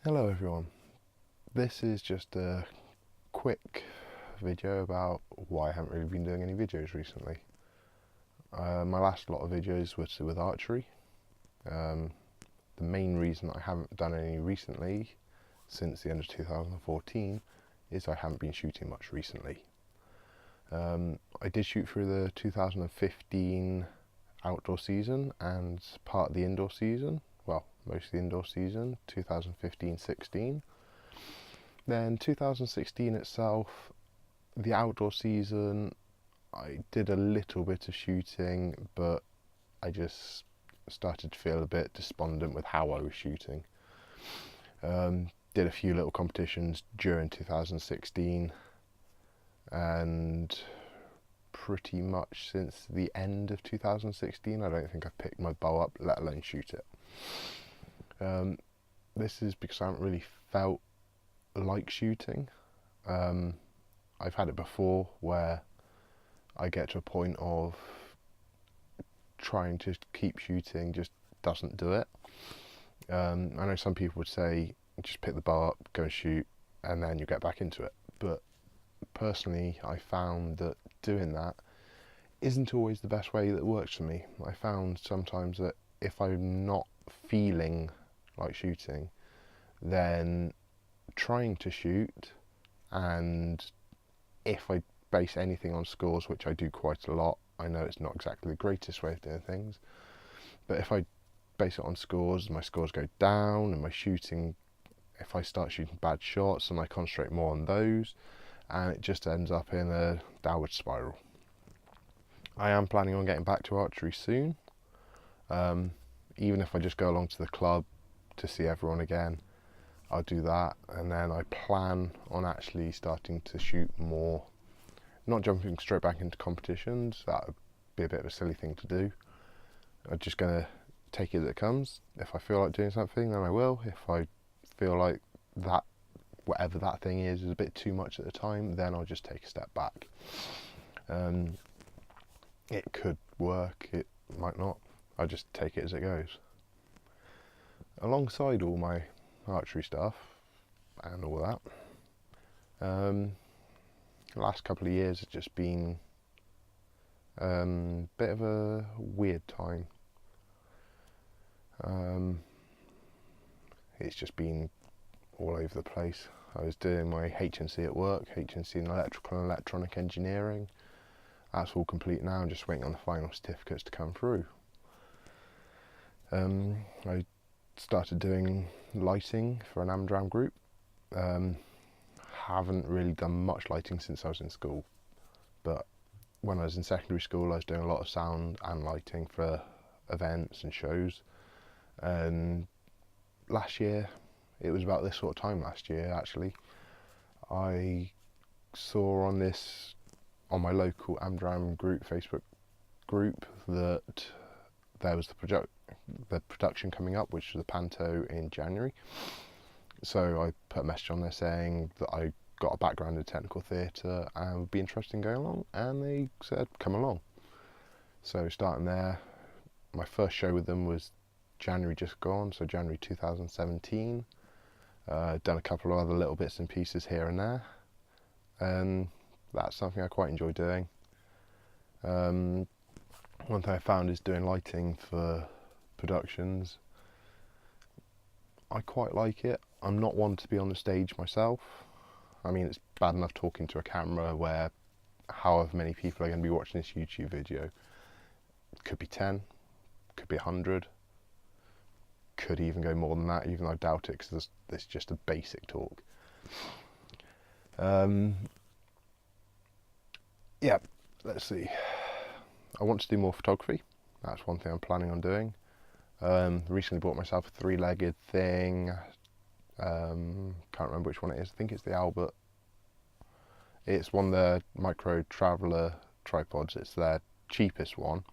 Hello everyone, this is just a quick video about why I haven't really been doing any videos recently. My last lot of videos were with archery. The main reason I haven't done any recently, since the end of 2014, is I haven't been shooting much recently. I did shoot through the 2015 outdoor season and part of the indoor season, well, most of the indoor season, 2015-16. Then 2016 itself, the outdoor season, I did a little bit of shooting, but I just started to feel a bit despondent with how I was shooting. Did a few little competitions during 2016, and pretty much since the end of 2016 I don't think I've picked my bow up, let alone shoot it. This is because I haven't really felt like shooting. I've had it before where I get to a point of trying to keep shooting just doesn't do it. I know some people would say just pick the bow up, go and shoot, and then you get back into it, but personally I found that doing that isn't always the best way that works for me. I found sometimes that if I'm not feeling like shooting, then trying to shoot, and if I base anything on scores, which I do quite a lot, I know it's not exactly the greatest way of doing things, but if I base it on scores, my scores go down, and my shooting, if I start shooting bad shots, and I concentrate more on those, and it just ends up in a downward spiral. I am planning on getting back to archery soon, even if I just go along to the club to see everyone again, I'll do that, and then I plan on actually starting to shoot more, not jumping straight back into competitions. That would be a bit of a silly thing to do. I'm just going to take it as it comes. If I feel like doing something, then I will. If I feel like that, whatever that thing is a bit too much at the time, then I'll just take a step back. It could work, it might not. I'll just take it as it goes. Alongside all my archery stuff and all that, the last couple of years have just been a bit of a weird time. It's just been all over the place. I was doing my HNC at work, HNC in electrical and electronic engineering. That's all complete now, I'm just waiting on the final certificates to come through. I started doing lighting for an Amdram group. Haven't really done much lighting since I was in school, but when I was in secondary school I was doing a lot of sound and lighting for events and shows. And last year, it was about this sort of time last year actually, I saw on my local Amdram group Facebook group that there was the production coming up, which was the Panto in January. So I put a message on there saying that I got a background in technical theatre and would be interested in going along, and they said come along. So starting there, my first show with them was January just gone, so January 2017. Done a couple of other little bits and pieces here and there, and that's something I quite enjoy doing. One thing I found is doing lighting for productions. I quite like it. I'm not one to be on the stage myself. I mean, it's bad enough talking to a camera where however many people are going to be watching this YouTube video. Could be 10, could be 100, could even go more than that, even though I doubt it, because there's just a basic talk. Yeah, let's see. I want to do more photography. That's one thing I'm planning on doing. Recently bought myself a three-legged thing. Can't remember which one it is. I think it's the Albert. It's one of the Micro Traveller tripods. It's their cheapest one.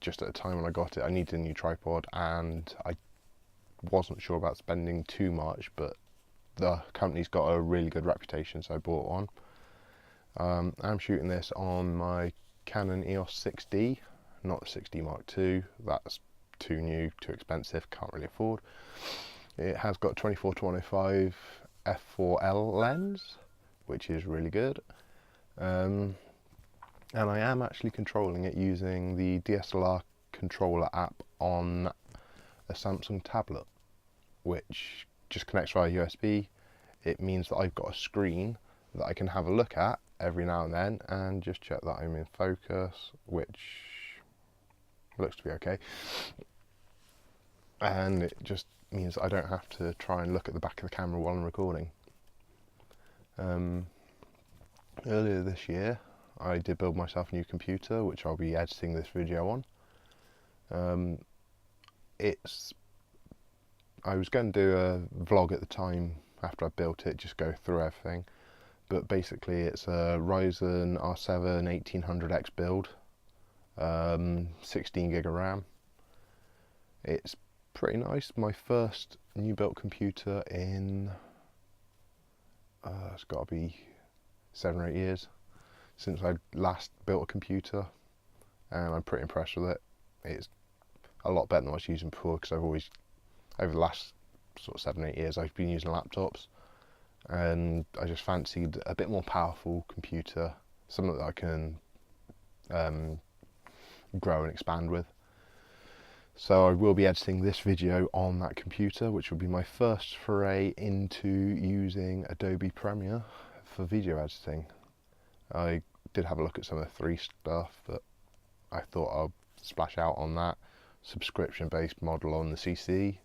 Just at the time when I got it, I needed a new tripod, and I wasn't sure about spending too much, but the company's got a really good reputation, so I bought one. I'm shooting this on my Canon EOS 6D, not the 6D Mark II. That's too new, too expensive, can't really afford. It has got 24-105 f4L lens, which is really good. And I am actually controlling it using the DSLR controller app on a Samsung tablet, which just connects via USB. It means that I've got a screen that I can have a look at every now and then and just check that I'm in focus, which looks to be okay. And it just means I don't have to try and look at the back of the camera while I'm recording. Earlier this year I did build myself a new computer, which I'll be editing this video on. I was going to do a vlog at the time after I built it, just go through everything, but basically it's a Ryzen R7 1800X build, 16 gig of RAM. It's pretty nice. My first new built computer in it's got to be 7 or 8 years since I last built a computer, and I'm pretty impressed with it. It's a lot better than what I was using before, because I've always, over the last sort of 7 or 8 years, I've been using laptops, and I just fancied a bit more powerful computer, something that I can grow and expand with. So I will be editing this video on that computer, which will be my first foray into using Adobe Premiere for video editing. I did have a look at some of the free stuff, but I thought I'll splash out on that subscription-based model on the CC,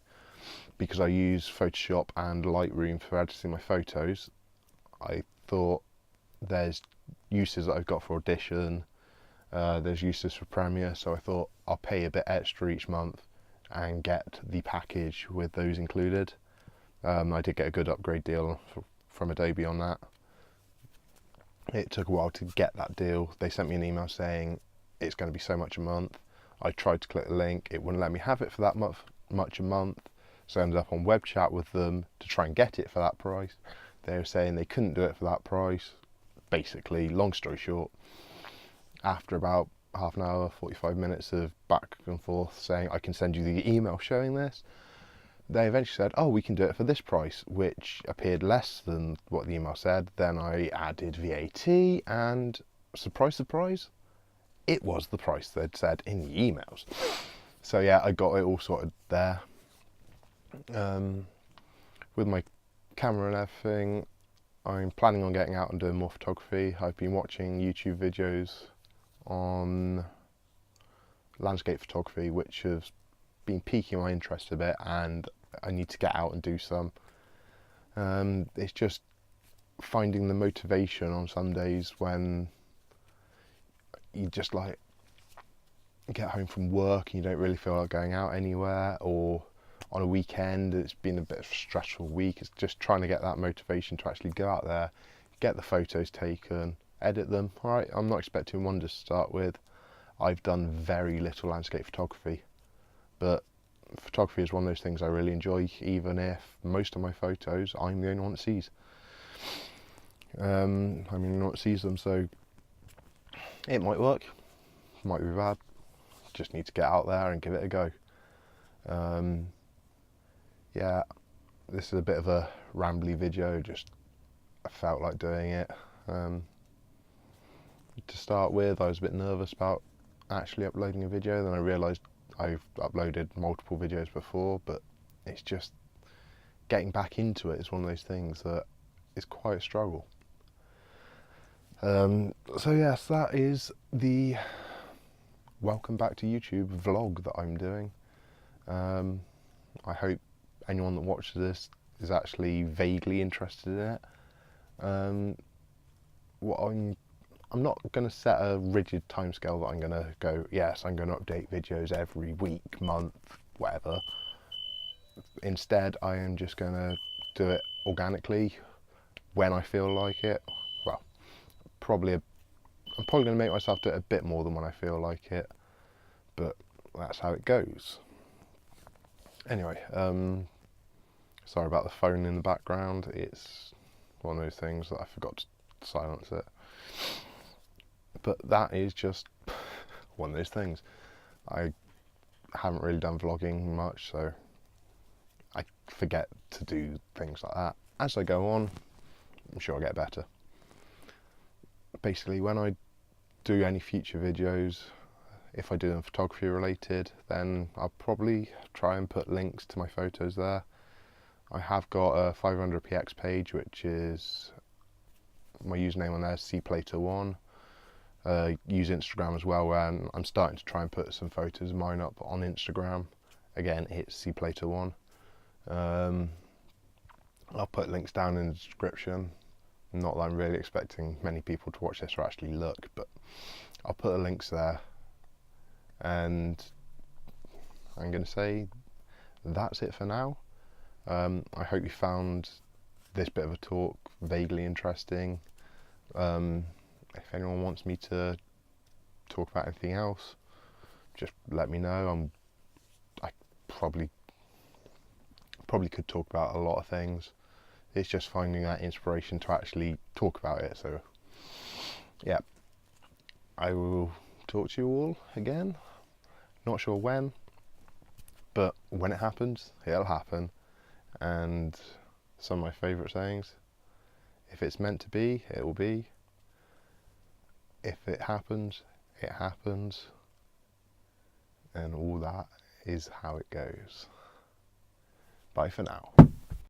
because I use Photoshop and Lightroom for editing my photos. I thought there's uses that I've got for Audition, there's uses for Premiere, so I thought I'll pay a bit extra each month and get the package with those included. I did get a good upgrade deal from Adobe on that. It took a while to get that deal. They sent me an email saying it's going to be so much a month. I tried to click the link, it wouldn't let me have it for that much a month, so I ended up on web chat with them to try and get it for that price. They were saying they couldn't do it for that price. Basically, long story short, after about half an hour, 45 minutes of back and forth saying I can send you the email showing this, they eventually said, oh, we can do it for this price, which appeared less than what the email said. Then I added VAT, and surprise, surprise, it was the price they'd said in the emails. So yeah, I got it all sorted there. With my camera and everything, I'm planning on getting out and doing more photography. I've been watching YouTube videos on landscape photography, which has been piquing my interest a bit, and I need to get out and do some. It's just finding the motivation on some days when you just like get home from work and you don't really feel like going out anywhere, or on a weekend it's been a bit of a stressful week. It's just trying to get that motivation to actually go out there, get the photos taken, edit them. Alright, I'm not expecting wonders to start with. I've done very little landscape photography, but photography is one of those things I really enjoy, even if most of my photos I'm the only one that sees. I'm the only one that sees them, so it might work, might be bad. Just need to get out there and give it a go. Yeah, this is a bit of a rambly video, just I felt like doing it. To start with, I was a bit nervous about actually uploading a video, then I realised I've uploaded multiple videos before, but it's just getting back into it is one of those things that is quite a struggle. So yes, that is the welcome back to YouTube vlog that I'm doing. I hope anyone that watches this is actually vaguely interested in it. I'm not going to set a rigid timescale that I'm going to go, yes, I'm going to update videos every week, month, whatever. Instead, I am just going to do it organically when I feel like it. Well, I'm probably going to make myself do it a bit more than when I feel like it, but that's how it goes. Anyway, sorry about the phone in the background. It's one of those things that I forgot to silence it. But that is just one of those things. I haven't really done vlogging much, so I forget to do things like that. As I go on, I'm sure I'll get better. Basically, when I do any future videos, if I do them photography related, then I'll probably try and put links to my photos there. I have got a 500px page, which is my username on there is cplater1. Use Instagram as well, and I'm starting to try and put some photos of mine up on Instagram. Again, it's cplater1. I'll put links down in the description. Not that I'm really expecting many people to watch this or actually look, but I'll put the links there. And I'm going to say that's it for now. I hope you found this bit of a talk vaguely interesting. If anyone wants me to talk about anything else, just let me know. I probably could talk about a lot of things. It's just finding that inspiration to actually talk about it. So yeah, I will talk to you all again. Not sure when, but when it happens, it'll happen. And some of my favourite sayings: if it's meant to be, it will be. If it happens, it happens. And all that is how it goes. Bye for now.